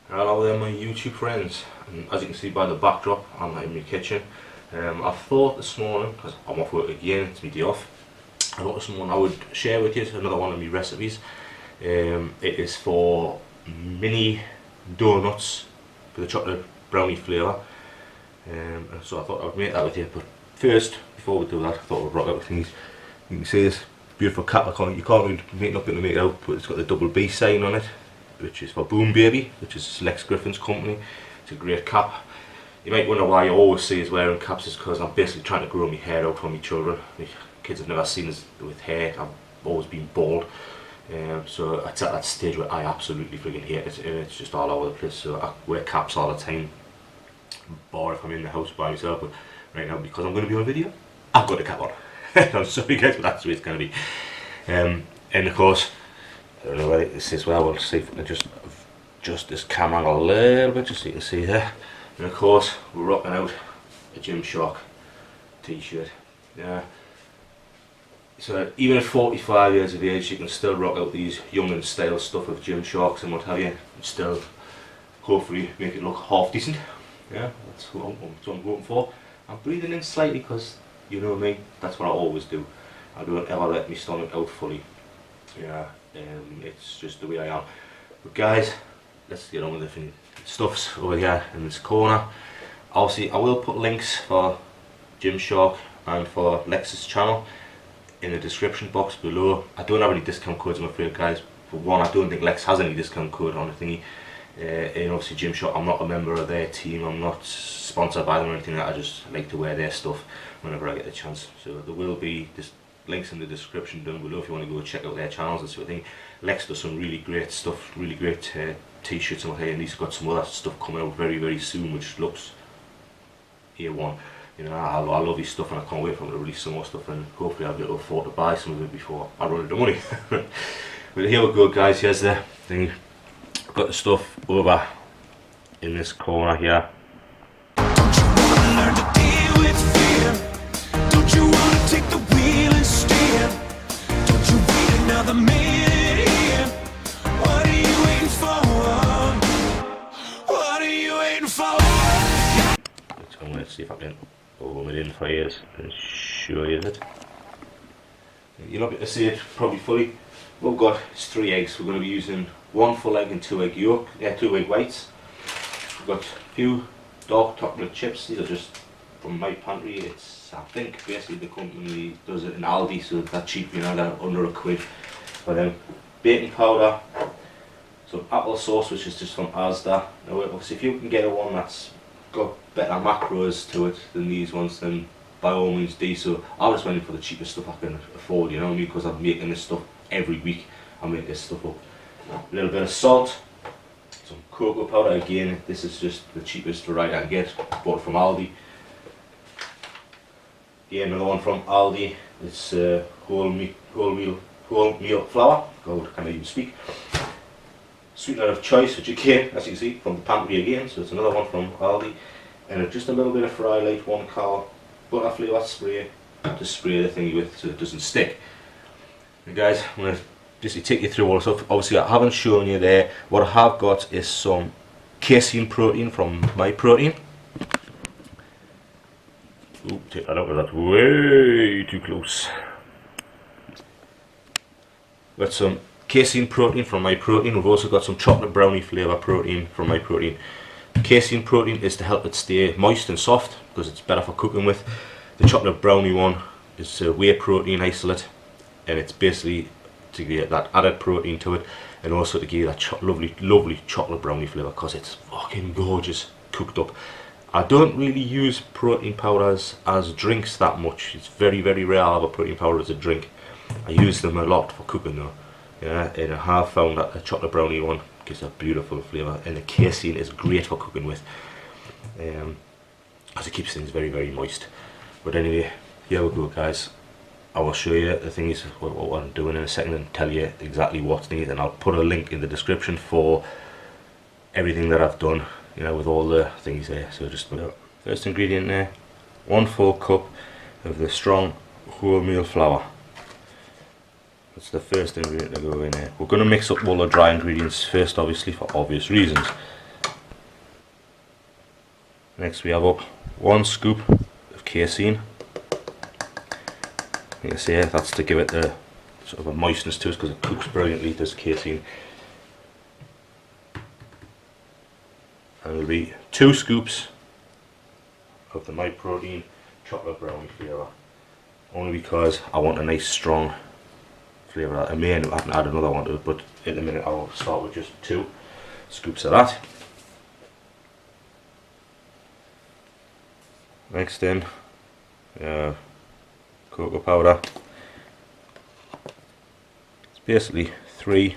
Hello there my YouTube friends, and as you can see by the backdrop, I'm in my kitchen. I thought this morning, because I'm off work again, it's my day off, I thought this morning I would share with you another one of my recipes. It is for mini donuts with a chocolate brownie flavour, so I thought I would make that with you. But first, before we do that, I thought we'd rock out with things. You can see this beautiful cap. You can't really make nothing to make it out, but it's got the double B sign on it, which is for Boom Baby, which is Lex Griffin's company. It's a great cap. You might wonder why you always see us wearing caps. Is because I'm basically trying to grow my hair out for my children. My kids have never seen us with hair. I've always been bald, so it's at that stage where I absolutely freaking hate it, and it's just all over the place. So I wear caps all the time, or if I'm in the house by myself. But right now, because I'm going to be on video, I've got a cap on. I'm sorry guys, but that's the way it's going to be. And of course, I don't know whether this is well. We'll see if I can just this camera angle a little bit, just so you can see there. And of course, we're rocking out a Gymshark t-shirt. Yeah. So even at 45 years of age, you can still rock out these young and style stuff of Gymsharks and what have you, and still hopefully make it look half decent. Yeah, that's what I'm hoping for. I'm breathing in slightly because, you know me, that's what I always do. I don't ever let my stomach out fully. Yeah, it's just the way I am. But guys, let's get on with the stuffs over here in this corner. Obviously, I will put links for Gymshark and for Lex's channel in the description box below. I don't have any discount codes, I'm afraid, guys. For one, I don't think Lex has any discount code on the thingy. And obviously Gymshark, I'm not a member of their team, I'm not sponsored by them or anything like that. I just like to wear their stuff whenever I get the chance. So there will be links in the description down below if you want to go check out their channels and sort of thing. Lex does some really great stuff, really great t-shirts and what have you, and he's got some other stuff coming out very soon which looks A1. You know, I love his stuff and I can't wait for him to release some more stuff, and hopefully I'll be able to afford to buy some of it before I run out of money. But here we go guys, here's the thing. I've got the stuff over in this corner here. Don't you wanna learn to deal with fear? Don't you wanna take the wheel and steer? Don't you wait another minute here? What are you waiting for? What are you waiting for? I'm going to see if I can hold it in for you and show you that. You're not going to see it probably fully. What we've got is 3 eggs. We're going to be using 1 full egg and 2 egg yolk, 2 egg whites. We've got a few dark chocolate chips. These are just from my pantry. It's, I think, basically the company does it in Aldi, so they're cheap, you know, they're under £1. But then baking powder, some apple sauce, which is just from Asda. Now, obviously, if you can get a one that's got better macros to it than these ones, then by all means do so. I just went in for the cheapest stuff I can afford, you know what I mean, because I'm making this stuff every week. I make this stuff up. A little bit of salt, some cocoa powder. Again, this is just the cheapest variety I can get, bought from Aldi. Again, another one from Aldi. It's wholemeal flour. God, I can't even speak. Sweetener of choice, which again, as you can see, from the pantry again, so it's another one from Aldi. And just a little bit of Fry Light 1 car butter flavour spray to spray the thingy with so it doesn't stick. And guys, I'm going to just take you through all the stuff. Obviously I haven't shown you there. What I have got is some casein protein from My Protein. Ooh, take that out, because that's way too close. Got some casein protein from My Protein. We've also got some chocolate brownie flavour protein from My Protein. Casein protein is to help it stay moist and soft because it's better for cooking with. The chocolate brownie one is whey protein isolate, and it's basically to get that added protein to it, and also to give you that lovely chocolate brownie flavour, because it's fucking gorgeous cooked up. I don't really use protein powders as drinks that much. It's very rare I have a protein powder as a drink. I use them a lot for cooking though. Yeah, and I have found that the chocolate brownie one gives a beautiful flavour, and the casein is great for cooking with, as it keeps things very moist. But anyway, here we go guys. I will show you the things, what I'm doing in a second, and tell you exactly what's needed, and I'll put a link in the description for everything that I've done, you know, with all the things there. So just first ingredient there, 1 full cup of the strong wholemeal flour. That's the first ingredient to go in there. We're going to mix up all the dry ingredients first, obviously, for obvious reasons. Next we have up 1 scoop of casein. You can see that's to give it the sort of a moistness to it because it cooks brilliantly, does casein. And there'll be 2 scoops of the My Protein chocolate brownie flavour, only because I want a nice strong flavour. I may end up having to add another one to it, but in a minute I'll start with just 2 scoops of that. Next in, cocoa powder. It's basically 3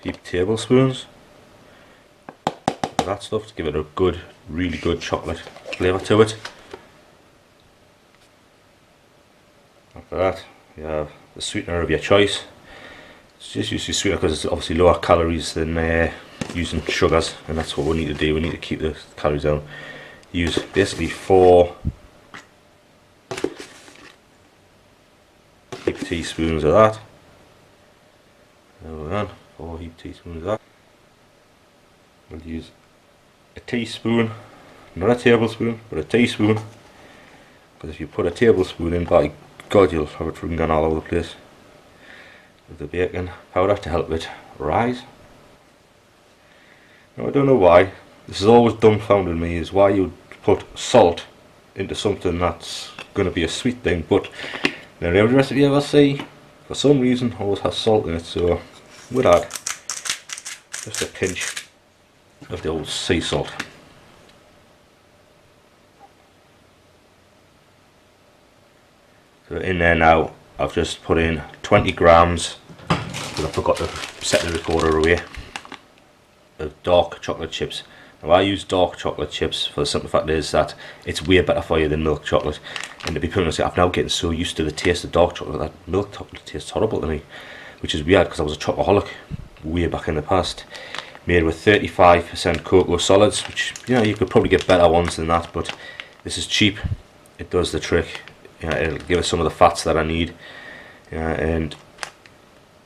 heaped tablespoons of that stuff to give it a good, really good chocolate flavour to it. After that, you have the sweetener of your choice. It's just usually sweetener because it's obviously lower calories than using sugars, and that's what we need to do. We need to keep the calories down. Use basically 4 heaped teaspoons of that. There we go, 4 heaped teaspoons of that. We'll use a teaspoon, not a tablespoon, but a teaspoon. Because if you put a tablespoon in, by God, you'll have it freaking gone all over the place. With the baking powder to help it rise. Now I don't know why, this has always dumbfounded me, is why you'd put salt into something that's going to be a sweet thing, but nearly every recipe I ever see, for some reason, always has salt in it, so we'd add just a pinch of the old sea salt. So in there now, I've just put in 20 grams, because I forgot to set the recorder away, of dark chocolate chips. Now I use dark chocolate chips for the simple fact is that it's way better for you than milk chocolate. And to be perfectly honest, I've now getting so used to the taste of dark chocolate that milk chocolate tastes horrible to me, which is weird because I was a chocoholic way back in the past. Made with 35% cocoa solids, which, you know, you could probably get better ones than that, but this is cheap. It does the trick. You know, it'll give us some of the fats that I need, and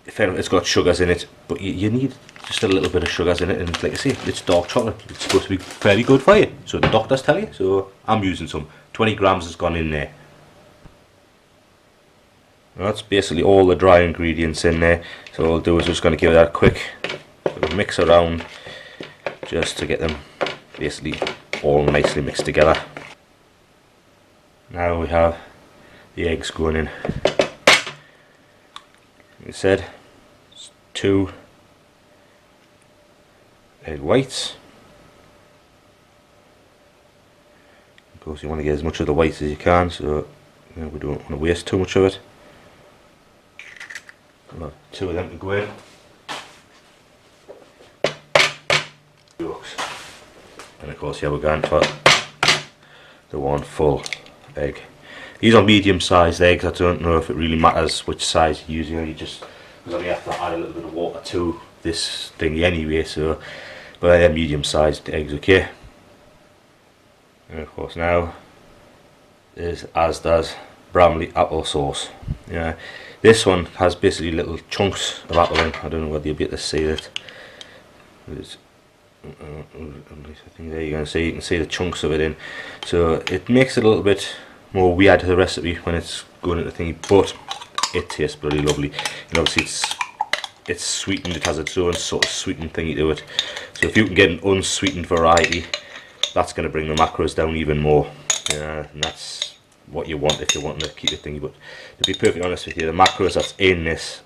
if it's got sugars in it, but you need just a little bit of sugars in it, and like I say, it's dark chocolate. It's supposed to be very good for you, so the doctors tell you. So I'm using some. 20 grams has gone in there. Well, that's basically all the dry ingredients in there. So all I'll do is just going to give it a quick mix around, just to get them basically all nicely mixed together. Now we have the eggs going in. Like I said, it's 2 egg whites. Of course you want to get as much of the whites as you can, so you know, we don't want to waste too much of it. I'll have 2 of them to go in. And of course, yeah, we're going for the 1 full egg. These are medium-sized eggs. I don't know if it really matters which size you use. You know, you just because I have to add a little bit of water to this thingy anyway. So, but they're medium-sized eggs, okay. And of course, now is Asda's Bramley applesauce. Yeah, this one has basically little chunks of apple in. I don't know whether you'll be able to see it. It's, I think there you can see the chunks of it in, so it makes it a little bit more weird to the recipe when it's going into thingy, but it tastes bloody lovely. And obviously it's sweetened, it has its own sort of sweetened thingy to it, so if you can get an unsweetened variety, that's going to bring the macros down even more. And that's what you want if you want to keep the thingy. But to be perfectly honest with you, the macros that's in this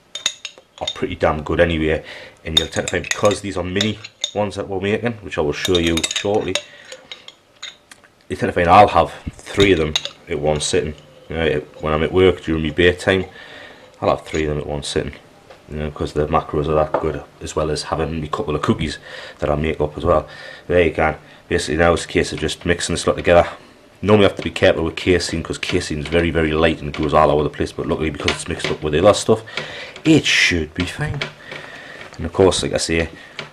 are pretty damn good anyway, and you'll tend to find, because these are mini ones that we're making, which I will show you shortly, you tend to find I'll have 3 of them at one sitting. You know, when I'm at work during my break time, I'll have 3 of them at one sitting, you know, because the macros are that good, as well as having a couple of cookies that I make up as well. There you can. Basically now it's a case of just mixing this lot together. Normally I have to be careful with casein, because casein is very, very light and goes all over the place, but luckily because it's mixed up with the other stuff, it should be fine. And of course, like I say,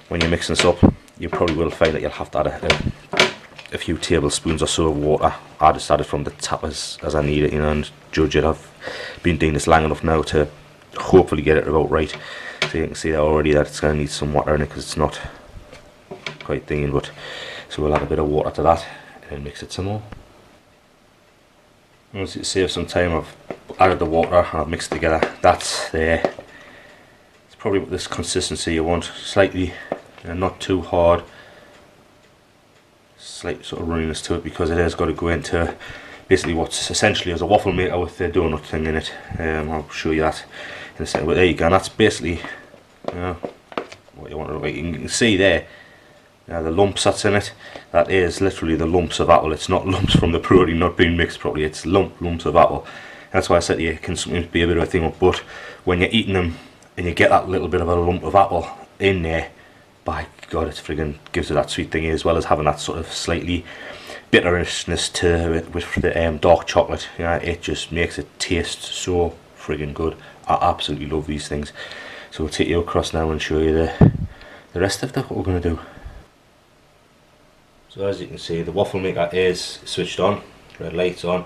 when you're mixing this up, you probably will find that you'll have to add a few tablespoons or so of water. I just add it from the tap as I need it, you know, and judge it. I've been doing this long enough now to hopefully get it about right. So you can see that already that it's going to need some water in it, because it's not quite thin, but so we'll add a bit of water to that and mix it some more. Once it saves some time, I've added the water and I've mixed it together. That's there. It's probably this consistency you want, slightly, not too hard, slight sort of runniness to it, because it has got to go into basically what's essentially as a waffle maker with the donut thing in it. I'll show you that in a second, but there you go, and that's basically what you want to look like. You can see there the lumps that's in it. That is literally the lumps of apple. It's not lumps from the protein not being mixed properly, it's lumps of apple. That's why I said to you, it can sometimes be a bit of a thing, but when you're eating them and you get that little bit of a lump of apple in there, by God, it friggin' gives it that sweet thing, as well as having that sort of slightly bitterness to it with the dark chocolate. It just makes it taste so friggin' good. I absolutely love these things. So we'll take you across now and show you the rest of what we're going to do. So as you can see, the waffle maker is switched on, red light's on.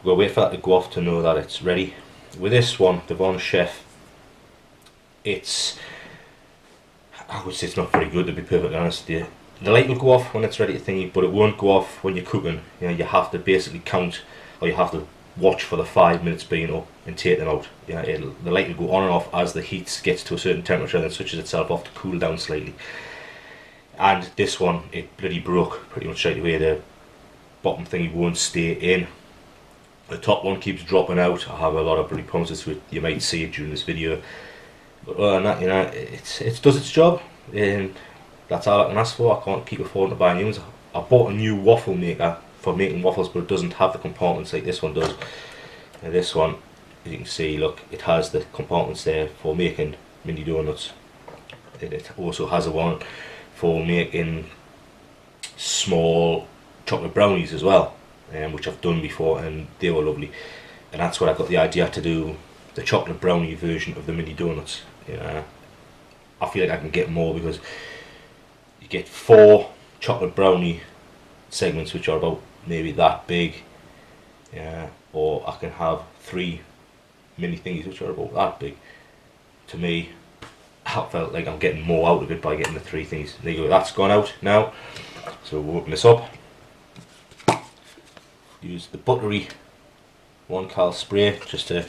We'll wait for that to go off to know that it's ready. With this one, the Von Chef, I would say it's not very good, to be perfectly honest with you. The light will go off when it's ready to thingy, but it won't go off when you're cooking. You have to basically count, or you have to watch for the 5 minutes being up and take them out. The light will go on and off as the heat gets to a certain temperature and then switches itself off to cool down slightly. And this one, it bloody broke pretty much straight away. The bottom thingy won't stay in. The top one keeps dropping out. I have a lot of bloody problems with it. You might see it during this video. But other than that, it does its job. And that's all I can ask for. I can't keep affording to buy new ones. I bought a new waffle maker for making waffles, but it doesn't have the compartments like this one does. And this one, as you can see, look, it has the compartments there for making mini donuts. It also has a one for making small chocolate brownies as well, which I've done before, and they were lovely. And that's where I got the idea to do the chocolate brownie version of the mini donuts. I feel like I can get more, because you get 4 chocolate brownie segments which are about maybe that big, or I can have 3 mini thingies which are about that big. To me, I felt like I'm getting more out of it by getting the 3 things. There you go, that's gone out now. So we'll open this up. Use the buttery 1 cal spray just to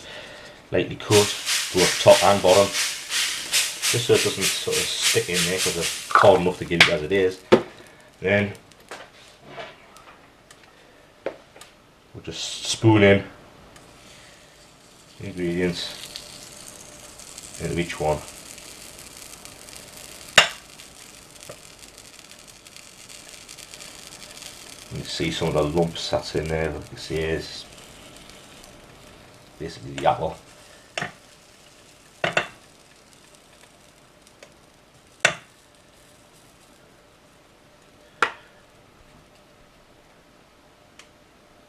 lightly coat both top and bottom, just so it doesn't sort of stick in there, because it's hard enough to give you as it is. Then we'll just spoon in the ingredients into each one. You can see some of the lumps that's in there. What you can see is basically the apple.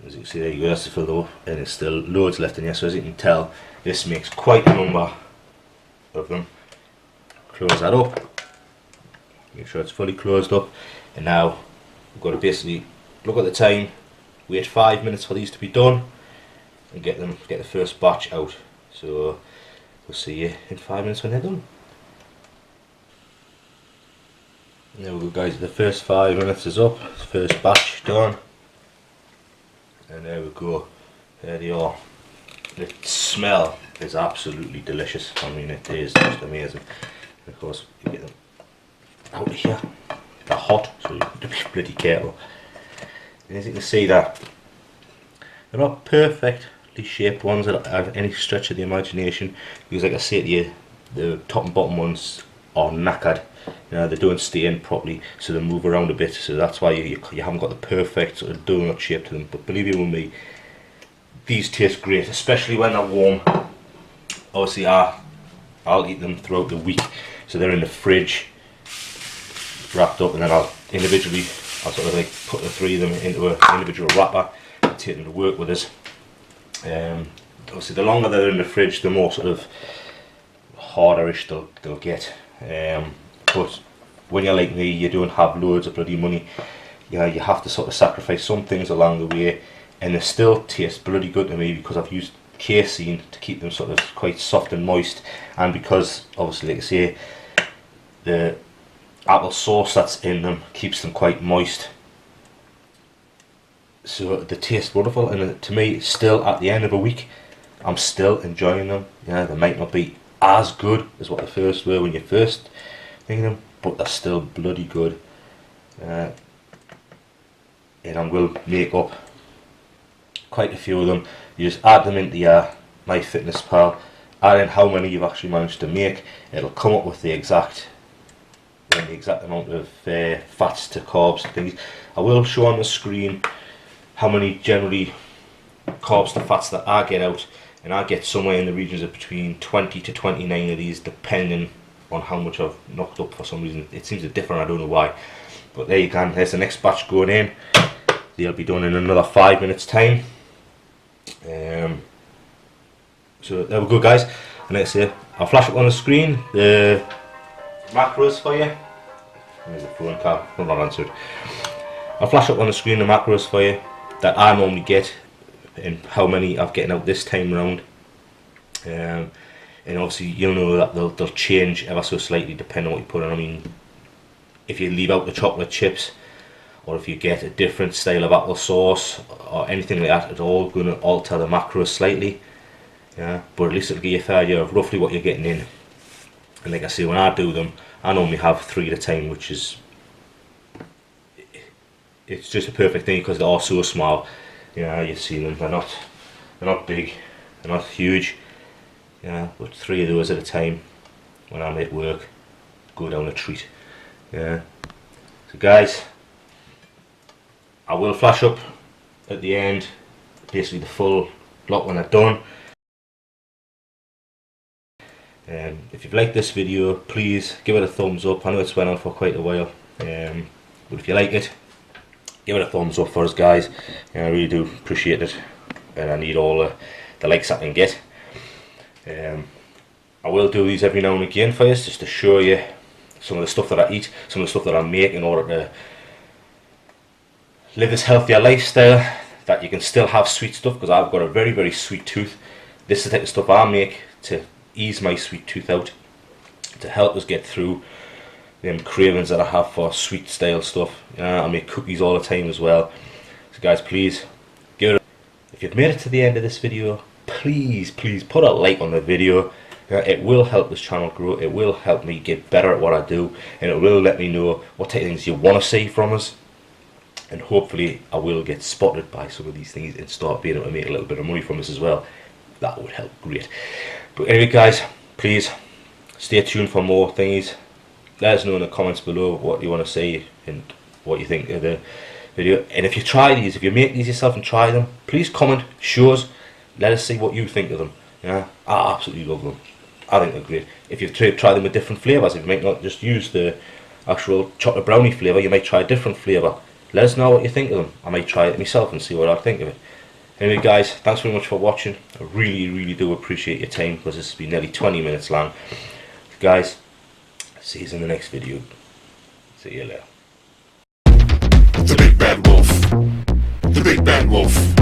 As you can see, there you go, that's the fill up, and there's still loads left in here. So as you can tell, this makes quite a number of them. Close that up, make sure it's fully closed up, and now we've got to basically look at the time, wait 5 minutes for these to be done, and get the first batch out. So we'll see you in 5 minutes when they're done. There we go, guys, the first 5 minutes is up, first batch done, and there we go, there they are. The smell is absolutely delicious. I mean, it is just amazing. And of course, you get them out of here, they're hot, so you have to be pretty careful. And as you can see, that they're not perfectly shaped ones that have any stretch of the imagination, because like I say to you, the top and bottom ones are knackered. They don't stay in properly, so they move around a bit, so that's why you haven't got the perfect sort of donut shape to them. But believe you me, these taste great, especially when they're warm. Obviously I'll eat them throughout the week, so they're in the fridge wrapped up, and then I'll sort of like put the 3 of them into an individual wrapper and take them to work with us. Obviously the longer they're in the fridge, the more sort of harderish they'll get. But when you're like me, you don't have loads of bloody money. You have to sort of sacrifice some things along the way, and they still taste bloody good to me, because I've used casein to keep them sort of quite soft and moist, and because obviously, like I say, the apple sauce that's in them keeps them quite moist. So they taste wonderful, and to me, still at the end of a week, I'm still enjoying them. Yeah, they might not be as good as what they first were when you first think them, but they're still bloody good. And I will make up quite a few of them. You just add them into your MyFitnessPal, add in how many you've actually managed to make. It'll come up with the exact amount of fats to carbs and things. I will show on the screen how many generally carbs to fats that I get out, and I get somewhere in the regions of between 20 to 29 of these, depending on how much I've knocked up. For some reason it seems different, I don't know why, but there you can. There's the next batch going in. They'll be done in another 5 minutes time. So there we go, guys, and let's say I'll flash up on the screen the macros for you. There's the phone call, not answered. I'll flash up on the screen the macros for you that I normally get and how many I've getting out this time round. And obviously you'll know that they'll change ever so slightly depending on what you put on. I mean, if you leave out the chocolate chips, or if you get a different style of apple sauce or anything like that, it's all going to alter the macros slightly. Yeah, but at least it'll give you a fair idea of roughly what you're getting in. And like I say, when I do them, I normally have 3 at a time, which is, it's just a perfect thing because they are so small. Yeah, you see them, they're not big, they're not huge. Yeah, but 3 of those at a time when I'm at work go down a treat. Yeah. So guys, I will flash up at the end basically the full lot when I'm done. If you've liked this video, please give it a thumbs up. I know it's went on for quite a while, but if you like it, give it a thumbs up for us, guys. I really do appreciate it, and I need all the likes I can get. I will do these every now and again for you, just to show you some of the stuff that I eat, some of the stuff that I make in order to live this healthier lifestyle, that you can still have sweet stuff, because I've got a very, very sweet tooth. This is the type of stuff I make to ease my sweet tooth out, to help us get through them cravings that I have for sweet style stuff. I make cookies all the time as well. So guys, please give it if you've made it to the end of this video, please put a like on the video. It will help this channel grow, it will help me get better at what I do, and it will let me know what type of things you want to see from us, and hopefully I will get spotted by some of these things and start being able to make a little bit of money from this as well. That would help great. But anyway, guys, please stay tuned for more things. Let us know in the comments below what you want to see and what you think of the video. And if you try these, if you make these yourself and try them, please comment, show us, let us see what you think of them. Yeah, I absolutely love them. I think they're great. If you've tried them with different flavours, if you might not just use the actual chocolate brownie flavour, you might try a different flavour. Let us know what you think of them. I might try it myself and see what I think of it. Anyway, guys, thanks very much for watching. I really do appreciate your time, because this has been nearly 20 minutes long. Guys, see you in the next video. See you later. The big bad wolf. The big bad wolf.